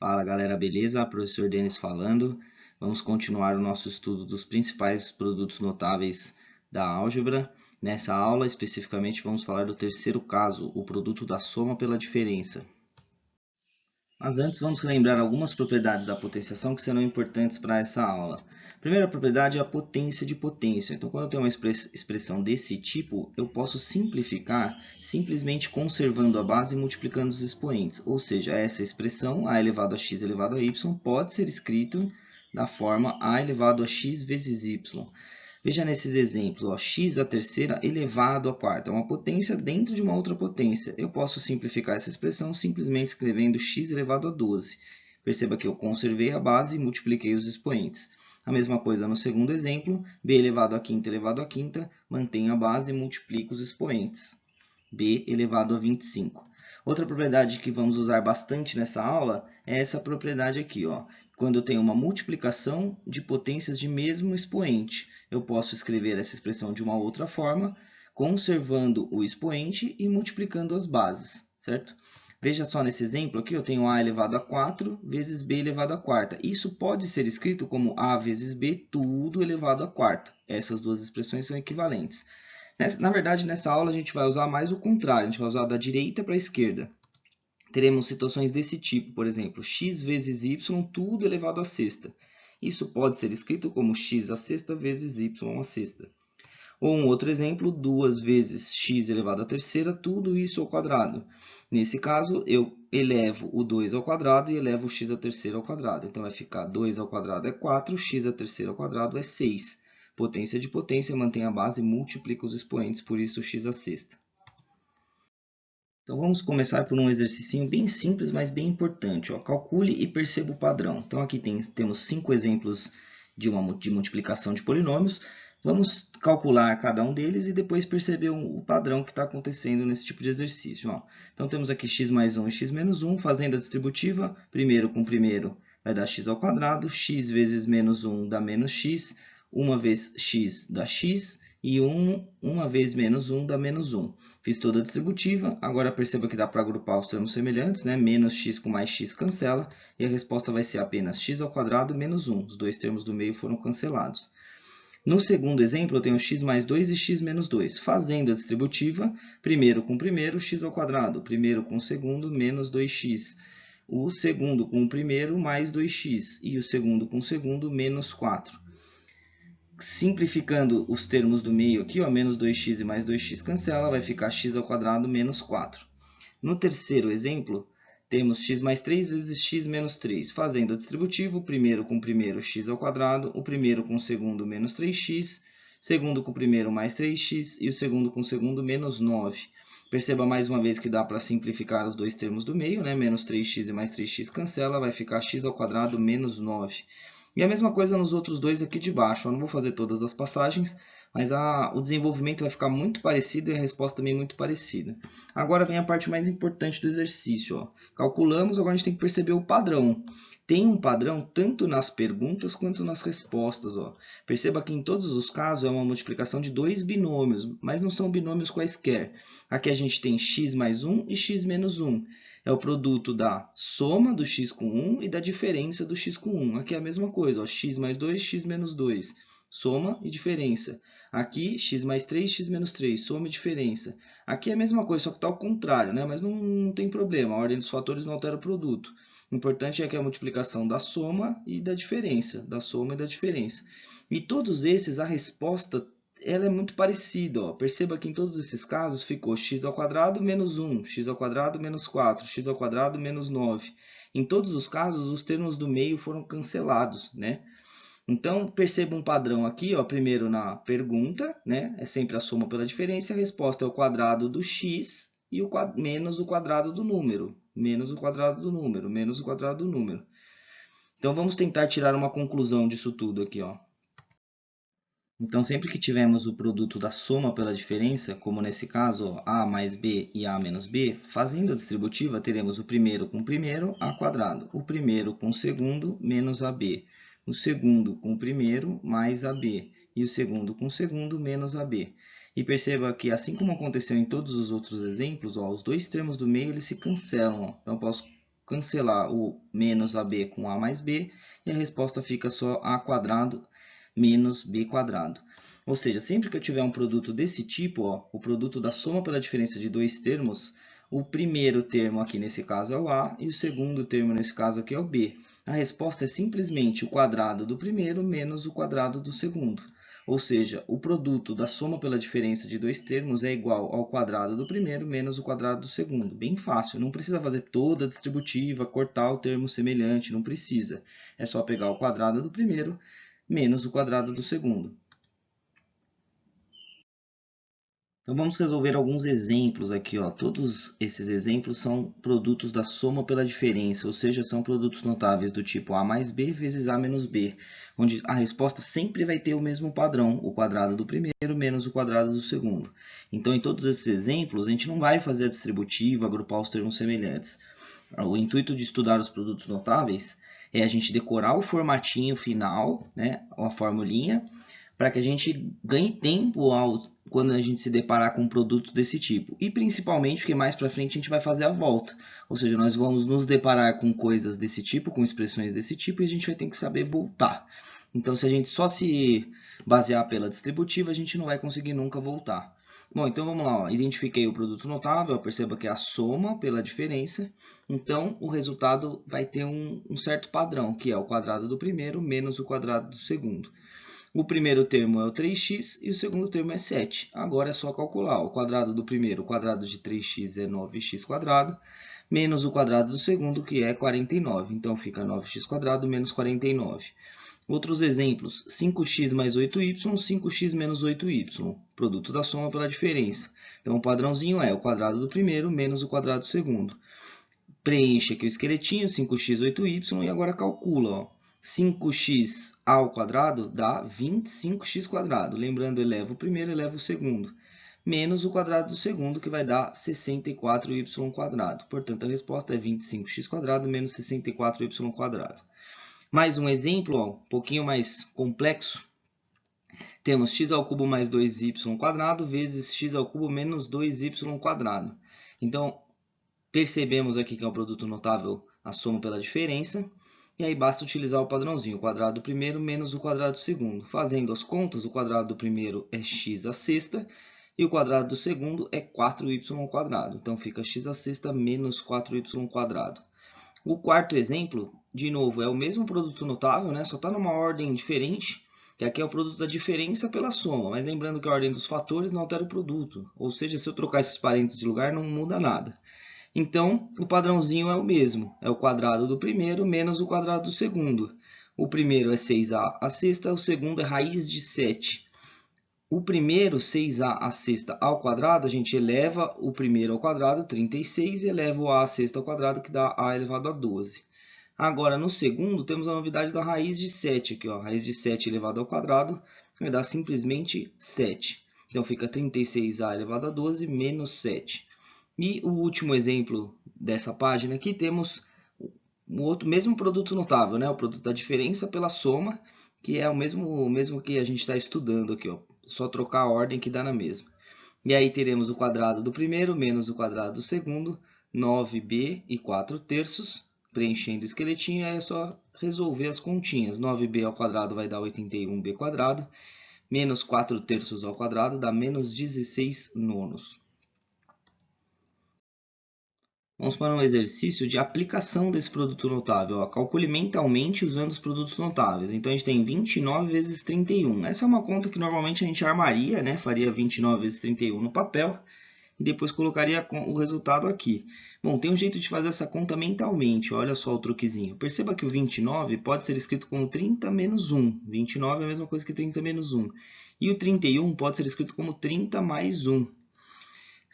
Fala galera, beleza? Professor Denis falando. Vamos continuar o nosso estudo dos principais produtos notáveis da álgebra. Nessa aula, especificamente, vamos falar do terceiro caso, o produto da soma pela diferença. Mas antes, vamos relembrar algumas propriedades da potenciação que serão importantes para essa aula. A primeira propriedade é a potência de potência. Então, quando eu tenho uma expressão desse tipo, eu posso simplificar simplesmente conservando a base e multiplicando os expoentes. Ou seja, essa expressão, a elevado a x elevado a y, pode ser escrita da forma a elevado a x vezes y. Veja nesses exemplos, ó, x à terceira elevado à quarta. É uma potência dentro de uma outra potência. Eu posso simplificar essa expressão simplesmente escrevendo x elevado a 12. Perceba que eu conservei a base e multipliquei os expoentes. A mesma coisa no segundo exemplo, b elevado a quinta elevado a quinta, mantenho a base e multiplico os expoentes. b elevado a 25. Outra propriedade que vamos usar bastante nessa aula é essa propriedade aqui, ó. Quando eu tenho uma multiplicação de potências de mesmo expoente, eu posso escrever essa expressão de uma outra forma, conservando o expoente e multiplicando as bases, certo? Veja só nesse exemplo aqui, eu tenho a elevado a 4 vezes b elevado a quarta. Isso pode ser escrito como a vezes b tudo elevado a quarta. Essas duas expressões são equivalentes. Na verdade, nessa aula a gente vai usar mais o contrário, a gente vai usar da direita para a esquerda. Teremos situações desse tipo, por exemplo, x vezes y, tudo elevado à sexta. Isso pode ser escrito como x à sexta vezes y à sexta. Ou um outro exemplo, 2 vezes x elevado à terceira, tudo isso ao quadrado. Nesse caso, eu elevo o 2 ao quadrado e elevo o x à terceira ao quadrado. Então, vai ficar 2 ao quadrado é 4, x à terceira ao quadrado é 6. Potência de potência, mantém a base e multiplica os expoentes, por isso x à sexta. Então vamos começar por um exercício bem simples, mas bem importante. Ó. Calcule e perceba o padrão. Então aqui temos 5 exemplos de multiplicação de polinômios. Vamos calcular cada um deles e depois perceber o padrão que está acontecendo nesse tipo de exercício. Ó. Então temos aqui x mais 1 e x menos 1, fazendo a distributiva. Primeiro com primeiro vai dar x ao quadrado, x vezes menos 1 dá menos x, uma vez x dá x, e 1 vez menos 1 dá menos 1. Fiz toda a distributiva, agora perceba que dá para agrupar os termos semelhantes, né? Menos x com mais x cancela, e a resposta vai ser apenas x ao quadrado menos 1. Os dois termos do meio foram cancelados. No segundo exemplo, eu tenho x mais 2 e x menos 2. Fazendo a distributiva, primeiro com primeiro, x ao quadrado. Primeiro com o segundo, menos 2x. O segundo com o primeiro, mais 2x. E o segundo com o segundo, menos 4. Simplificando os termos do meio aqui, ó, menos 2x e mais 2x cancela, vai ficar x ao quadrado menos 4. No terceiro exemplo, temos x mais 3 vezes x menos 3. Fazendo a distributiva, o primeiro com o primeiro, x ao quadrado, o primeiro com o segundo, menos 3x, segundo com o primeiro, mais 3x, e o segundo com o segundo, menos 9. Perceba mais uma vez que dá para simplificar os dois termos do meio, né? Menos 3x e mais 3x cancela, vai ficar x ao quadrado menos 9. E a mesma coisa nos outros dois aqui de baixo. Eu não vou fazer todas as passagens, mas o desenvolvimento vai ficar muito parecido e a resposta também muito parecida. Agora vem a parte mais importante do exercício. Ó. Calculamos, agora a gente tem que perceber o padrão. Tem um padrão tanto nas perguntas quanto nas respostas. Ó. Perceba que em todos os casos é uma multiplicação de dois binômios, mas não são binômios quaisquer. Aqui a gente tem x mais 1 e x menos 1. É o produto da soma do x com 1 e da diferença do x com 1. Aqui é a mesma coisa, ó, x mais 2, x menos 2. Soma e diferença. Aqui, x mais 3, x menos 3. Soma e diferença. Aqui é a mesma coisa, só que está ao contrário, né? Mas não tem problema, a ordem dos fatores não altera o produto. O importante é que é a multiplicação da soma e da diferença. Da soma e da diferença. E todos esses, a resposta ela é muito parecida. Ó. Perceba que em todos esses casos ficou x ao quadrado menos 1, x ao quadrado menos 4, x ao quadrado menos 9. Em todos os casos, os termos do meio foram cancelados, né? Então, perceba um padrão aqui, ó, primeiro na pergunta, né? É sempre a soma pela diferença, a resposta é o quadrado do x e menos o quadrado do número, menos o quadrado do número, menos o quadrado do número. Então, vamos tentar tirar uma conclusão disso tudo aqui, ó. Então, sempre que tivermos o produto da soma pela diferença, como nesse caso, ó, a mais b e a menos b, fazendo a distributiva, teremos o primeiro com o primeiro, a quadrado. O primeiro com o segundo, menos ab. O segundo com o primeiro, mais ab. E o segundo com o segundo, menos ab. E perceba que, assim como aconteceu em todos os outros exemplos, ó, os dois termos do meio eles se cancelam. Ó. Então, eu posso cancelar o menos AB com A mais B, e a resposta fica só A quadrado menos B quadrado. Ou seja, sempre que eu tiver um produto desse tipo, ó, o produto da soma pela diferença de dois termos, o primeiro termo aqui nesse caso é o A e o segundo termo nesse caso aqui é o B. A resposta é simplesmente o quadrado do primeiro menos o quadrado do segundo. Ou seja, o produto da soma pela diferença de dois termos é igual ao quadrado do primeiro menos o quadrado do segundo. Bem fácil, não precisa fazer toda a distributiva, cortar o termo semelhante, não precisa. É só pegar o quadrado do primeiro menos o quadrado do segundo. Então vamos resolver alguns exemplos aqui, ó. Todos esses exemplos são produtos da soma pela diferença, ou seja, são produtos notáveis do tipo A mais B vezes A menos B, onde a resposta sempre vai ter o mesmo padrão, o quadrado do primeiro menos o quadrado do segundo. Então, em todos esses exemplos, a gente não vai fazer a distributiva, agrupar os termos semelhantes. O intuito de estudar os produtos notáveis é a gente decorar o formatinho final, né, a formulinha, para que a gente ganhe tempo quando a gente se deparar com produtos desse tipo. E principalmente porque mais para frente a gente vai fazer a volta. Ou seja, nós vamos nos deparar com coisas desse tipo, com expressões desse tipo, e a gente vai ter que saber voltar. Então, se a gente só se basear pela distributiva, a gente não vai conseguir nunca voltar. Bom, então vamos lá. Ó. Identifiquei o produto notável, perceba que é a soma pela diferença. Então, o resultado vai ter um certo padrão, que é o quadrado do primeiro menos o quadrado do segundo. O primeiro termo é o 3x e o segundo termo é 7. Agora é só calcular. O quadrado do primeiro, o quadrado de 3x é 9x quadrado, menos o quadrado do segundo, que é 49. Então, fica 9x quadrado menos 49. Outros exemplos, 5x mais 8y, 5x menos 8y. Produto da soma pela diferença. Então, o padrãozinho é o quadrado do primeiro menos o quadrado do segundo. Preencha aqui o esqueletinho, 5x, 8y, e agora calcula, ó. 5x ao quadrado dá 25x quadrado. Lembrando, eleva o primeiro, eleva o segundo. Menos o quadrado do segundo, que vai dar 64y quadrado. Portanto, a resposta é 25x quadrado menos 64y quadrado. Mais um exemplo, ó, um pouquinho mais complexo. Temos x ao cubo mais 2y quadrado vezes x ao cubo menos 2y quadrado. Então, percebemos aqui que é um produto notável a soma pela diferença. E aí basta utilizar o padrãozinho, o quadrado do primeiro menos o quadrado do segundo. Fazendo as contas, o quadrado do primeiro é x à sexta e o quadrado do segundo é 4y quadrado. Então fica x à sexta menos 4y quadrado. O quarto exemplo, de novo, é o mesmo produto notável, né? Só está numa ordem diferente, que aqui é o produto da diferença pela soma. Mas lembrando que a ordem dos fatores não altera o produto. Ou seja, se eu trocar esses parênteses de lugar, não muda nada. Então, o padrãozinho é o mesmo, é o quadrado do primeiro menos o quadrado do segundo. O primeiro é 6a à sexta, o segundo é raiz de 7. O primeiro, 6a à sexta ao quadrado, a gente eleva o primeiro ao quadrado, 36, e eleva o a à sexta ao quadrado, que dá a elevado a 12. Agora, no segundo, temos a novidade da raiz de 7 aqui, ó. Raiz de 7 elevado ao quadrado vai dar simplesmente 7. Então, fica 36a elevado a 12 menos 7. E o último exemplo dessa página aqui, temos o mesmo produto notável, né? O produto da diferença pela soma, que é o mesmo que a gente está estudando aqui, ó. Só trocar a ordem que dá na mesma. E aí teremos o quadrado do primeiro menos o quadrado do segundo, 9b e 4 terços, preenchendo o esqueletinho, aí é só resolver as continhas. 9b ao quadrado vai dar 81b quadrado, menos 4 terços ao quadrado dá menos 16 nonos. Vamos para um exercício de aplicação desse produto notável. Ó, calcule mentalmente usando os produtos notáveis. Então, a gente tem 29 vezes 31. Essa é uma conta que normalmente a gente armaria, né? Faria 29 vezes 31 no papel e depois colocaria o resultado aqui. Bom, tem um jeito de fazer essa conta mentalmente. Olha só o truquezinho. Perceba que o 29 pode ser escrito como 30 menos 1. 29 é a mesma coisa que 30 menos 1. E o 31 pode ser escrito como 30 mais 1.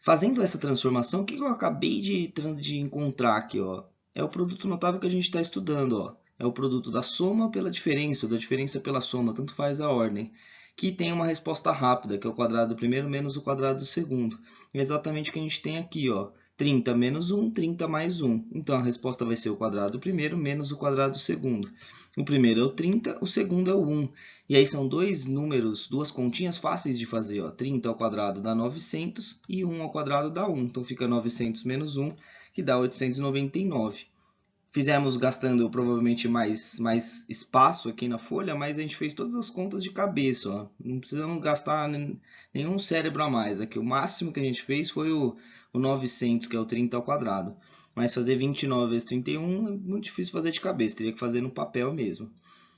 Fazendo essa transformação, o que eu acabei de encontrar aqui? Ó? É o produto notável que a gente está estudando. Ó. É o produto da soma pela diferença, ou da diferença pela soma, tanto faz a ordem. Que tem uma resposta rápida, que é o quadrado do primeiro menos o quadrado do segundo. É exatamente o que a gente tem aqui. Ó. 30 menos 1, 30 mais 1. Então, a resposta vai ser o quadrado do primeiro menos o quadrado do segundo. O primeiro é o 30, o segundo é o 1. E aí são dois números, duas continhas fáceis de fazer. Ó. 30 ao quadrado dá 900 e 1 ao quadrado dá 1. Então fica 900 menos 1, que dá 899. Fizemos gastando provavelmente mais espaço aqui na folha, mas a gente fez todas as contas de cabeça, ó. Não precisamos gastar nenhum cérebro a mais. Aqui o máximo que a gente fez foi o 900, que é o 30 ao quadrado. Mas fazer 29 vezes 31 é muito difícil fazer de cabeça, teria que fazer no papel mesmo.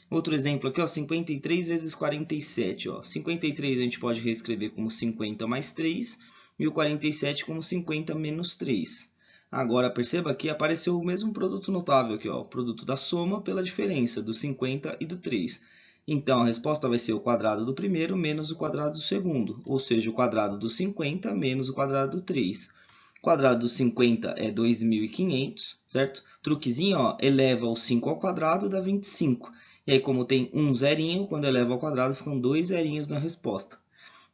Outro exemplo aqui, ó, 53 vezes 47. Ó. 53 a gente pode reescrever como 50 mais 3 e o 47 como 50 menos 3. Agora, perceba que apareceu o mesmo produto notável aqui, ó, o produto da soma pela diferença do 50 e do 3. Então, a resposta vai ser o quadrado do primeiro menos o quadrado do segundo, ou seja, o quadrado do 50 menos o quadrado do 3. O quadrado do 50 é 2.500, certo? Truquezinho, ó, eleva o 5 ao quadrado, dá 25. E aí, como tem um zerinho, quando eleva ao quadrado, ficam dois zerinhos na resposta.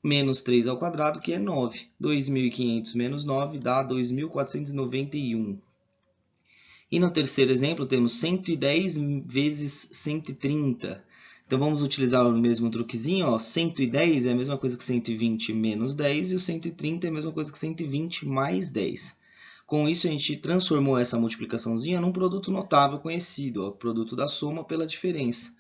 Menos 3 ao quadrado, que é 9. 2.500 menos 9 dá 2.491. E no terceiro exemplo, temos 110 vezes 130. Então, vamos utilizar o mesmo truquezinho. Ó. 110 é a mesma coisa que 120 menos 10, e o 130 é a mesma coisa que 120 mais 10. Com isso, a gente transformou essa multiplicaçãozinha num produto notável conhecido, ó, produto da soma pela diferença.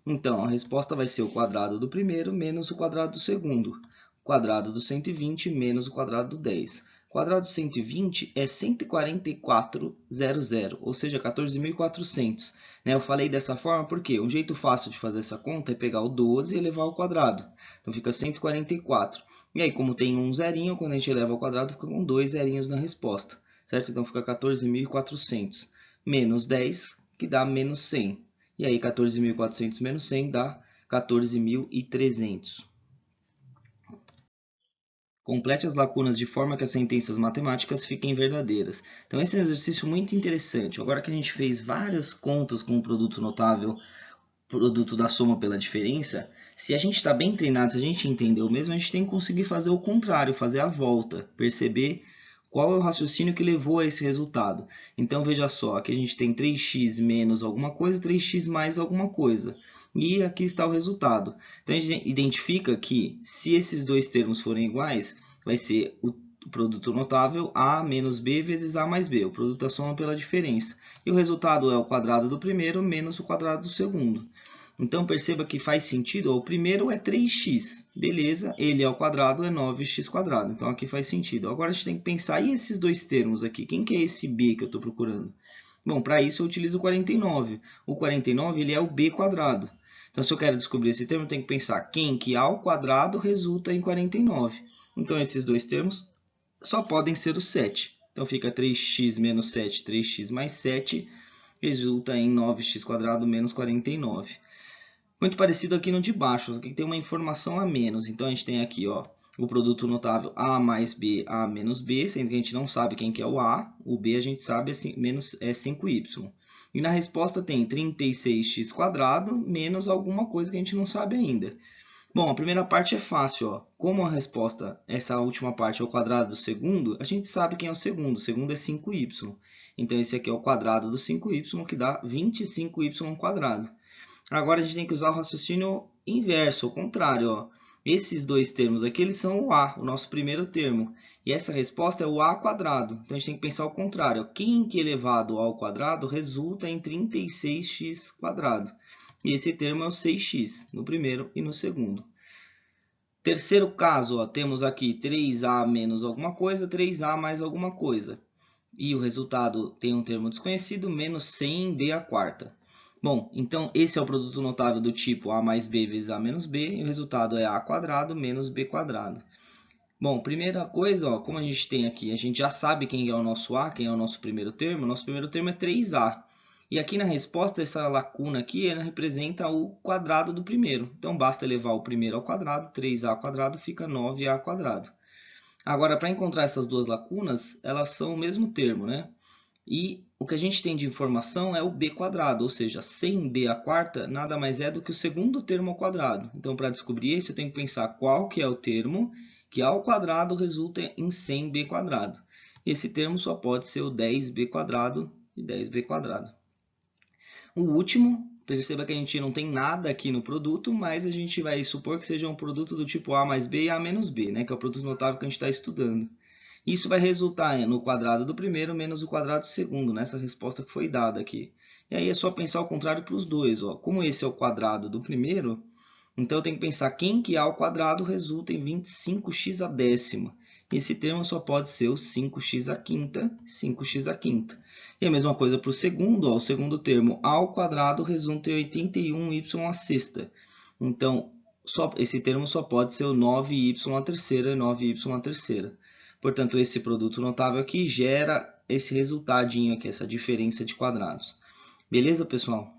Então, a resposta vai ser o quadrado do primeiro menos o quadrado do segundo. O quadrado do 120 menos o quadrado do 10. O quadrado do 120 é 144,00, ou seja, 14.400. Eu falei dessa forma porque um jeito fácil de fazer essa conta é pegar o 12 e elevar ao quadrado. Então, fica 144. E aí, como tem um zerinho, quando a gente eleva ao quadrado, fica com dois zerinhos na resposta. Certo? Então, fica 14.400 menos 10, que dá menos 100. E aí, 14.400 menos 100 dá 14.300. Complete as lacunas de forma que as sentenças matemáticas fiquem verdadeiras. Então, esse é um exercício muito interessante. Agora que a gente fez várias contas com o produto notável, produto da soma pela diferença, se a gente está bem treinado, se a gente entendeu mesmo, a gente tem que conseguir fazer o contrário, fazer a volta, perceber qual é o raciocínio que levou a esse resultado. Então, veja só, aqui a gente tem 3x menos alguma coisa, 3x mais alguma coisa. E aqui está o resultado. Então, a gente identifica que, se esses dois termos forem iguais, vai ser o produto notável A menos B vezes A mais B, o produto da soma pela diferença. E o resultado é o quadrado do primeiro menos o quadrado do segundo. Então, perceba que faz sentido. O primeiro é 3x, beleza, ele ao quadrado é 9x quadrado. Então, aqui faz sentido. Agora, a gente tem que pensar, e esses dois termos aqui? Quem que é esse b que eu estou procurando? Bom, para isso eu utilizo o 49. O 49 ele é o b quadrado. Então, se eu quero descobrir esse termo, eu tenho que pensar quem que ao quadrado resulta em 49. Então, esses dois termos só podem ser o 7. Então, fica 3x menos 7, 3x mais 7, resulta em 9x quadrado menos 49. Muito parecido aqui no de baixo, aqui tem uma informação a menos. Então, a gente tem aqui, ó, o produto notável A mais B, A menos B, sendo que a gente não sabe quem que é o A. O B a gente sabe é 5y. E na resposta tem 36x quadrado menos alguma coisa que a gente não sabe ainda. Bom, a primeira parte é fácil, ó. Como a resposta, essa última parte é o quadrado do segundo, a gente sabe quem é o segundo. O segundo é 5y. Então, esse aqui é o quadrado do 5y, que dá 25y quadrado. Agora a gente tem que usar o raciocínio inverso, o contrário. Ó. Esses dois termos aqui eles são o A, o nosso primeiro termo. E essa resposta é o A quadrado. Então a gente tem que pensar o contrário. Quem que elevado ao quadrado resulta em 36x quadrado. E esse termo é o 6x no primeiro e no segundo. Terceiro caso, ó, temos aqui 3A menos alguma coisa, 3A mais alguma coisa. E o resultado tem um termo desconhecido, menos 100b à quarta. Bom, então esse é o produto notável do tipo A mais B vezes A menos B, e o resultado é A quadrado menos B quadrado. Bom, primeira coisa, ó, como a gente tem aqui, a gente já sabe quem é o nosso A, quem é o nosso primeiro termo. O nosso primeiro termo é 3A. E aqui na resposta, essa lacuna aqui, ela representa o quadrado do primeiro. Então, basta elevar o primeiro ao quadrado, 3A ao quadrado fica 9A quadrado. Agora, para encontrar essas duas lacunas, elas são o mesmo termo, né? E o que a gente tem de informação é o b quadrado, ou seja, 100b à quarta nada mais é do que o segundo termo ao quadrado. Então, para descobrir esse, eu tenho que pensar qual que é o termo que ao quadrado resulta em 100b quadrado. Esse termo só pode ser o 10b quadrado e 10b quadrado. O último, perceba que a gente não tem nada aqui no produto, mas a gente vai supor que seja um produto do tipo A mais B e A menos B, né, que é o produto notável que a gente está estudando. Isso vai resultar no quadrado do primeiro menos o quadrado do segundo, nessa resposta que foi dada aqui. E aí é só pensar ao contrário para os dois. Ó. Como esse é o quadrado do primeiro, então eu tenho que pensar quem que A ao quadrado resulta em 25x à décima. Esse termo só pode ser o 5x à quinta, 5x à quinta. E a mesma coisa para o segundo, ó, o segundo termo A ao quadrado resulta em 81y à sexta. Então, esse termo só pode ser o 9y à terceira, 9y à terceira. Portanto, esse produto notável aqui gera esse resultadinho aqui, essa diferença de quadrados. Beleza, pessoal?